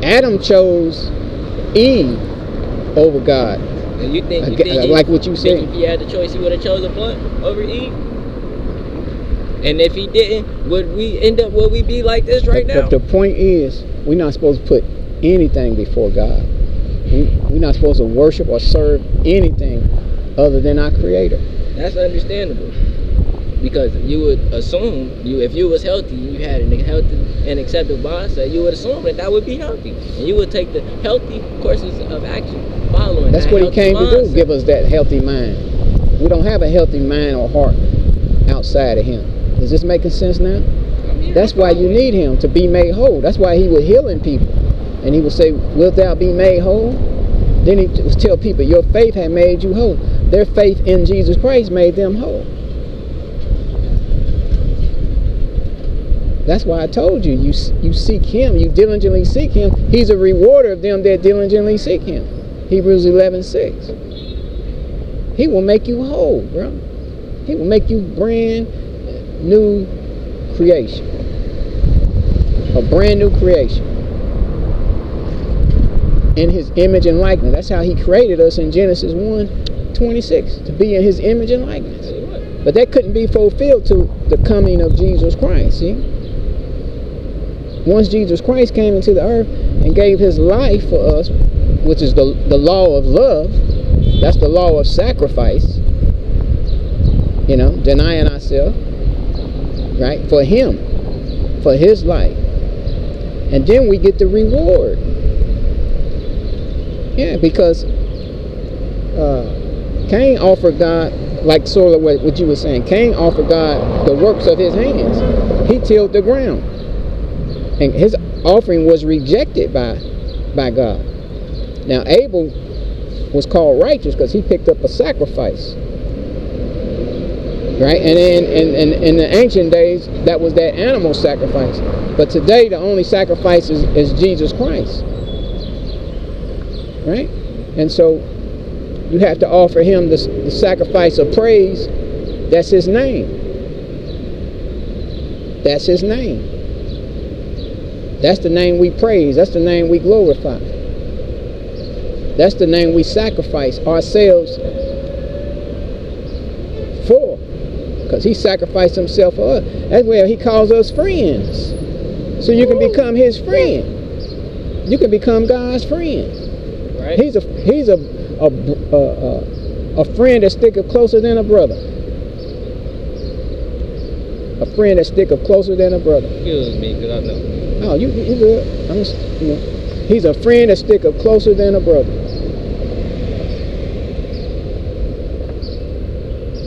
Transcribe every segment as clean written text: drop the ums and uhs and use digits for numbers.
Adam chose Eve over God. And you think like what you said? If he had the choice, he would have chosen blunt over Eve. And if he didn't, would we be like this right now? The point is, we're not supposed to put anything before God. We're not supposed to worship or serve anything other than our Creator. That's understandable. Because you would assume, if you was healthy, you had an healthy and acceptable mindset, you would assume that would be healthy. And you would take the healthy courses of action following That's what he came to do, give us that healthy mind. We don't have a healthy mind or heart outside of him. Is this making sense now? That's why you need him, to be made whole. That's why he was healing people. And he would say, wilt thou be made whole? Then he would tell people, your faith had made you whole. Their faith in Jesus Christ made them whole. That's why I told you, you seek him, you diligently seek him. He's a rewarder of them that diligently seek him. Hebrews 11:6. He will make you whole, bro. He will make you brand new creation. A brand new creation. In his image and likeness. That's how he created us in Genesis 1:26, to be in his image and likeness. But that couldn't be fulfilled till the coming of Jesus Christ, see? Once Jesus Christ came into the earth and gave his life for us, which is the law of love, that's the law of sacrifice, denying ourselves, right, for him, for his life. And then we get the reward. Yeah, because Cain offered God, like sort of what you were saying, Cain offered God the works of his hands. He tilled the ground. And his offering was rejected by God. Now Abel was called righteous because he picked up a sacrifice. Right? And in the ancient days, that was that animal sacrifice. But today, the only sacrifice is Jesus Christ. Right? And so, you have to offer him the sacrifice of praise. That's his name. That's his name. That's the name we praise. That's the name we glorify. That's the name we sacrifice ourselves for. Because he sacrificed himself for us. That's where he calls us friends. So you can become his friend. You can become God's friend. Right. He's a friend that sticketh closer than a brother. A friend that sticketh closer than a brother. Excuse me, because I know. Oh, you good. He's a friend that sticketh closer than a brother.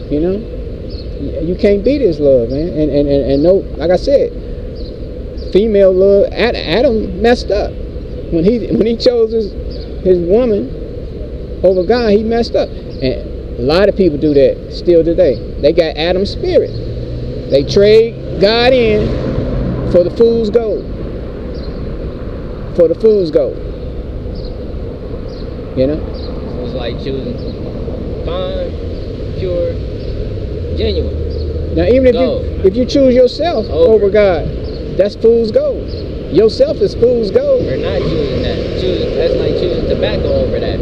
You can't beat his love, man. And no, like I said, female love. Adam messed up when he chose his woman over God. He messed up, and a lot of people do that still today. They got Adam's spirit. They trade God in for the fool's gold. For the fool's gold. It's like choosing fine, pure, genuine. Now, even if you choose yourself over God, that's fool's gold. Yourself is fool's gold. We're not choosing that. That's like choosing tobacco over that.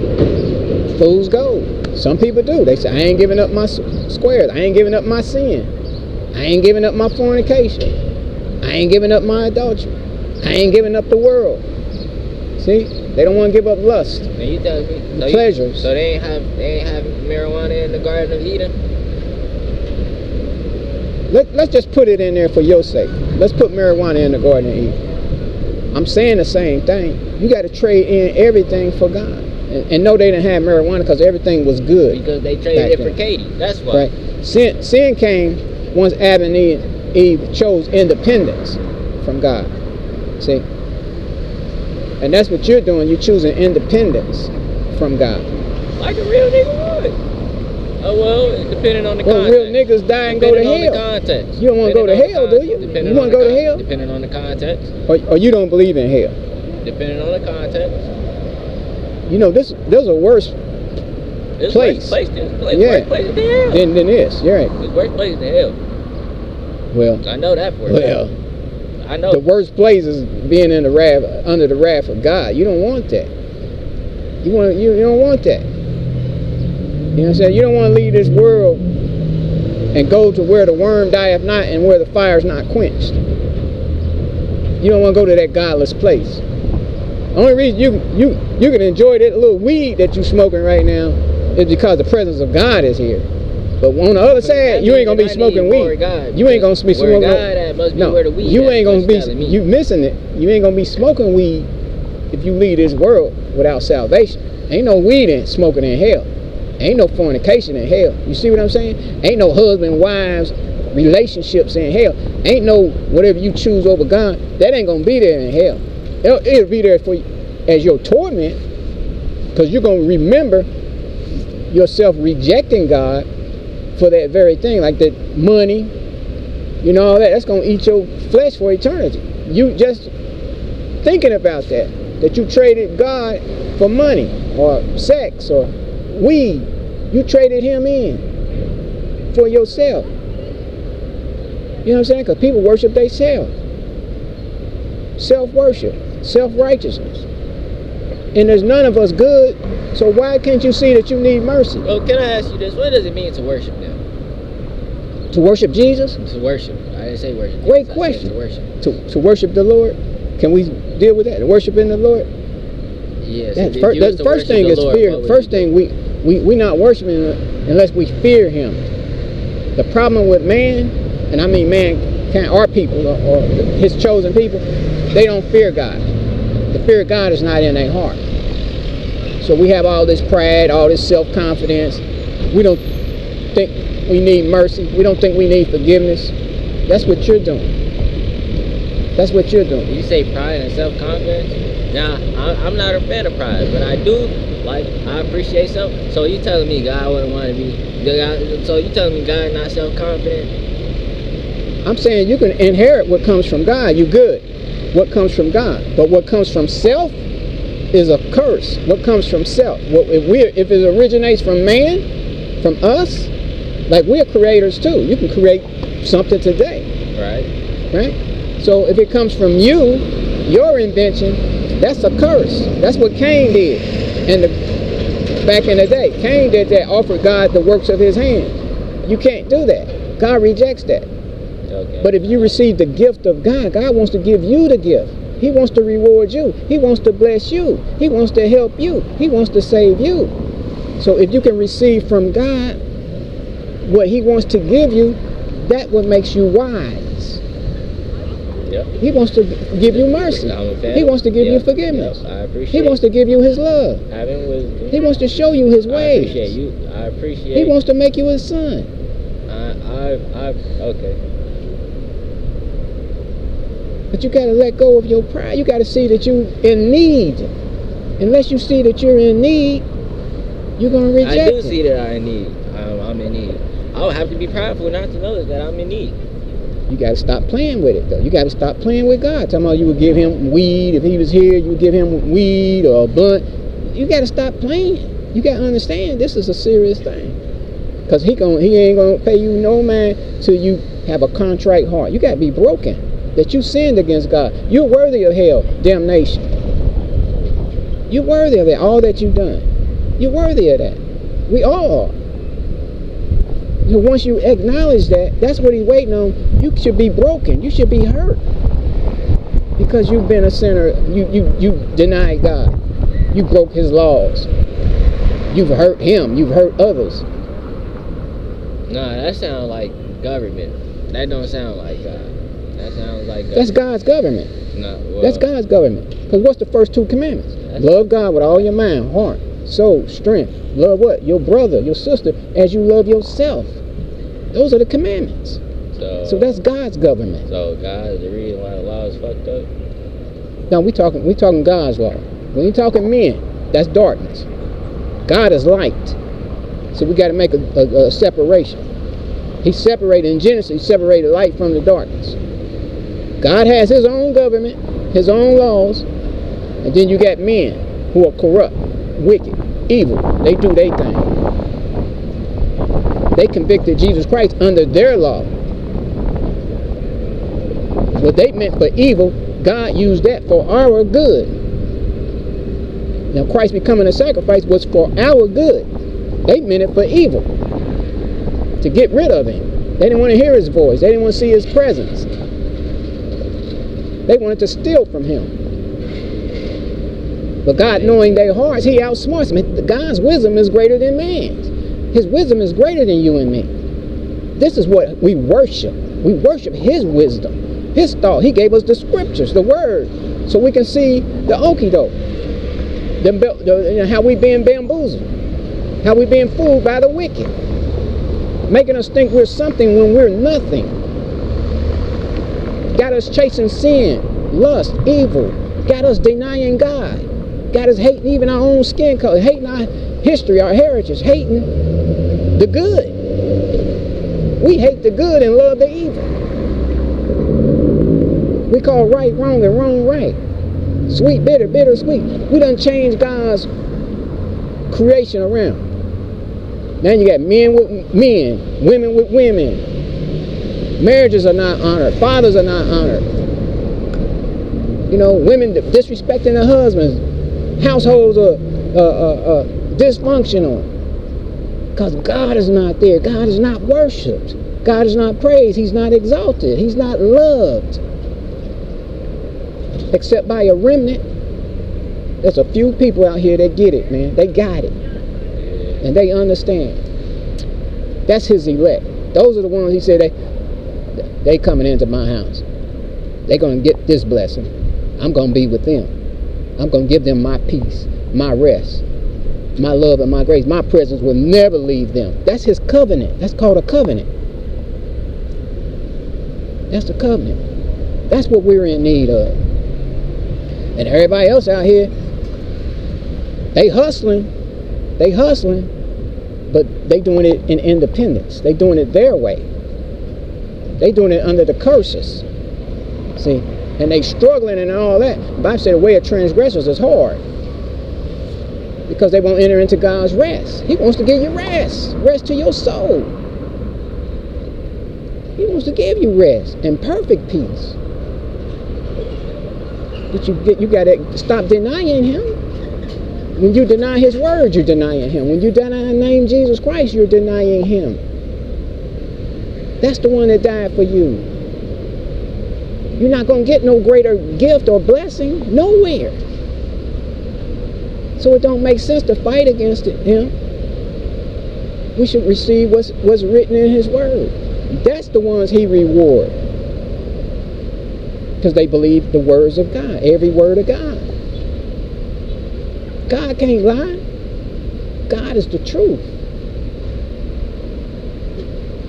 Fool's gold. Some people do. They say, I ain't giving up my squares. I ain't giving up my sin. I ain't giving up my fornication. I ain't giving up my adultery. I ain't giving up the world. See? They don't want to give up lust. Now you tell me. Pleasures. So they ain't have marijuana in the Garden of Eden? Let's just put it in there for your sake. Let's put marijuana in the Garden of Eden. I'm saying the same thing. You got to trade in everything for God. And no, they didn't have marijuana because everything was good. Because they traded it for Katie. That's why. Right. Sin came once Adam and Eve chose independence from God. See? And that's what you're doing. You're choosing independence from God. Like a real nigga would. Oh, well, depending on the context. Real niggas die and go to hell. Depending on the context. You don't want to go to hell, do you? You want to go to hell? Depending on the context. Or you don't believe in hell? Depending on the context. There's a worse place. Worse place than hell. Than this, you're right. It's worse place than hell. Well. I know that for a fact. I know. The worst place is being in the wrath, under the wrath of God. You don't want that. You don't want that. You know what I'm saying? You don't want to leave this world and go to where the worm dieth not and where the fire is not quenched. You don't want to go to that godless place. The only reason you can enjoy that little weed that you're smoking right now is because the presence of God is here. But on the other side, you ain't gonna be smoking weed. You ain't gonna be smoking. No, you ain't gonna be. You missing it. You ain't gonna be smoking weed if you leave this world without salvation. Ain't no weed in smoking in hell. Ain't no fornication in hell. You see what I'm saying? Ain't no husband, wives, relationships in hell. Ain't no whatever you choose over God. That ain't gonna be there in hell. It'll be there for you as your torment, because you're gonna remember yourself rejecting God for that very thing, like that money, you know, all that. That's gonna eat your flesh for eternity. You just thinking about that you traded God for money or sex or weed. You traded him in for yourself. You know what I'm saying? Because people worship themselves. Self-worship, self-righteousness. And there's none of us good, so why can't you see that you need mercy? Well, can I ask you this? What does it mean to worship now? To worship Jesus? To worship. I didn't say worship. Great question. To worship. To worship the Lord? Can we deal with that? Worshiping the Lord? Yes. The first thing is fear. First thing, we not worshiping unless we fear him. The problem with man, and I mean mankind, our people, or his chosen people, they don't fear God. The fear of God is not in their heart. So we have all this pride, all this self-confidence. We don't think we need mercy. We don't think we need forgiveness. That's what you're doing. That's what you're doing. You say pride and self-confidence? Now, I'm not a fan of pride, but I do, like, I appreciate self. So you telling me God wouldn't want to be, so you telling me God not self-confident? I'm saying you can inherit what comes from God. You good. What comes from God. But what comes from self is a curse. What comes from self. If it originates from man, from us, like we're creators too. You can create something today. Right? So if it comes from you, your invention, that's a curse. That's what Cain did. Back in the day, Cain did that, offered God the works of his hand. You can't do that. God rejects that. Okay. But if you receive the gift of God, God wants to give you the gift. He wants to reward you. He wants to bless you. He wants to help you. He wants to save you. So if you can receive from God what he wants to give you, that what makes you wise. Yep. He wants to give you mercy. He wants to give you forgiveness. Yep. I appreciate. He wants to give you his love. Having wisdom. He wants to show you his ways. I appreciate you. I appreciate. He wants to make you his son. Okay. But you got to let go of your pride. You got to see that you're in need. Unless you see that you're in need, you're going to reject it. I do see that I'm in need. I'm in need. I would have to be prideful not to notice that I'm in need. You got to stop playing with it, though. You got to stop playing with God. Talking about you would give him weed. If he was here, you would give him weed or a blunt. You got to stop playing. You got to understand this is a serious thing. Because he ain't going to pay you no man till you have a contrite heart. You got to be broken. That you sinned against God. You're worthy of hell, damnation. You're worthy of it, all that you've done. You're worthy of that. We all are. So once you acknowledge that, that's what he's waiting on. You should be broken. You should be hurt. Because you've been a sinner. You denied God. You broke his laws. You've hurt him. You've hurt others. Nah, that sounds like government. That don't sound like God. That sounds like government. That's God's government. No, well, that's God's government. Because what's the first two commandments? Love God with all your mind, heart, soul, strength. Love what? Your brother, your sister, as you love yourself. Those are the commandments. So that's God's government. So God is the reason why the law is fucked up? No, we talking God's law. When we talking men, that's darkness. God is light. So we got to make a separation. He separated in Genesis. He separated light from the darkness. God has his own government, his own laws, and then you got men who are corrupt, wicked, evil. They do their thing. They convicted Jesus Christ under their law. What they meant for evil, God used that for our good. Now Christ becoming a sacrifice was for our good. They meant it for evil, to get rid of him. They didn't want to hear his voice. They didn't want to see his presence. They wanted to steal from him. But God, knowing their hearts, he outsmarts them. God's wisdom is greater than man's. His wisdom is greater than you and me. This is what we worship. We worship his wisdom, his thought. He gave us the scriptures, the word, so we can see the okie doke. How we being bamboozled. How we being fooled by the wicked. Making us think we're something when we're nothing. Got us chasing sin, lust, evil. Got us denying God. Got us hating even our own skin color, hating our history, our heritage, hating the good. We hate the good and love the evil. We call right wrong and wrong right. Sweet bitter, bitter sweet. We done changed God's creation around. Now you got men with men, women with women. Marriages are not honored. Fathers are not honored. You know, women disrespecting their husbands. Households are dysfunctional. Because God is not there. God is not worshipped. God is not praised. He's not exalted. He's not loved. Except by a remnant. There's a few people out here that get it, man. They got it. And they understand. That's his elect. Those are the ones he said they coming into my house. They're going to get this blessing. I'm going to be with them. I'm going to give them my peace, my rest, my love and my grace. My presence will never leave them. That's his covenant. That's called a covenant. That's the covenant. That's what we're in need of. And everybody else out here, they hustling, but they doing it in independence. They doing it their way. They doing it under the curses. See? And they struggling and all that. The Bible said the way of transgressors is hard. Because they won't enter into God's rest. He wants to give you rest. Rest to your soul. He wants to give you rest and perfect peace. But you got to stop denying him. When you deny his word, you're denying him. When you deny the name Jesus Christ, you're denying him. That's the one that died for you. You're not going to get no greater gift or blessing nowhere. So it don't make sense to fight against it, him. We should receive what's written in his word. That's the ones he rewards. Because they believe the words of God, every word of God. God can't lie. God is the truth.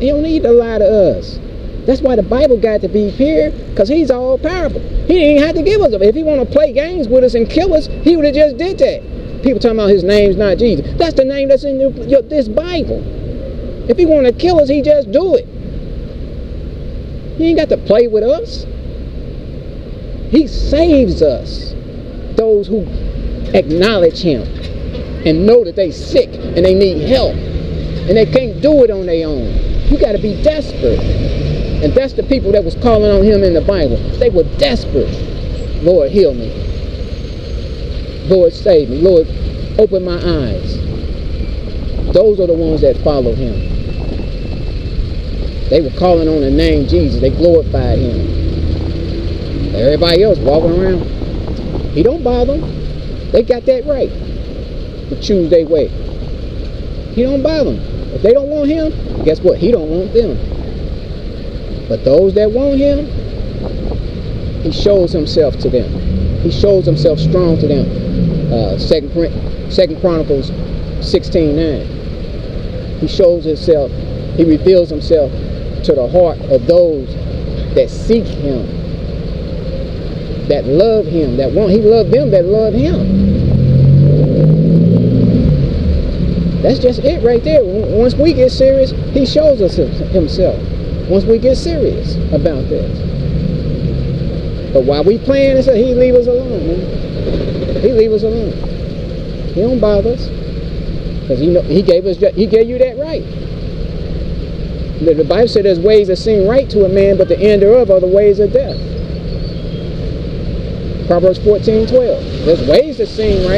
He don't need to lie to us. That's why the Bible got to be here, because he's all powerful. He didn't have to give us. If he want to play games with us and kill us, he would have just did that. People talking about his name's not Jesus. That's the name that's in this Bible. If he want to kill us, he just do it. He ain't got to play with us. He saves us. Those who acknowledge him and know that they sick and they need help and they can't do it on their own. You got to be desperate. And that's the people that was calling on him in the Bible. They were desperate. Lord, heal me. Lord, save me. Lord, open my eyes. Those are the ones that followed him. They were calling on the name Jesus. They glorified him. Everybody else walking around, he don't bother them. They got that right to choose their way. He don't bother them. If they don't want him, guess what? He don't want them. But those that want him, he shows himself to them. He shows himself strong to them. 2 Chronicles 16:9. He shows himself, he reveals himself to the heart of those that seek him, that love him, that want. He loved them that love him. That's just it right there. Once we get serious, he shows us himself. Once we get serious about this. But while we playing, he leave us alone, man. He leave us alone. He don't bother us. Because he gave you that right. The Bible said there's ways that seem right to a man, but the end thereof are the ways of death. Proverbs 14:12. There's ways to sing, right?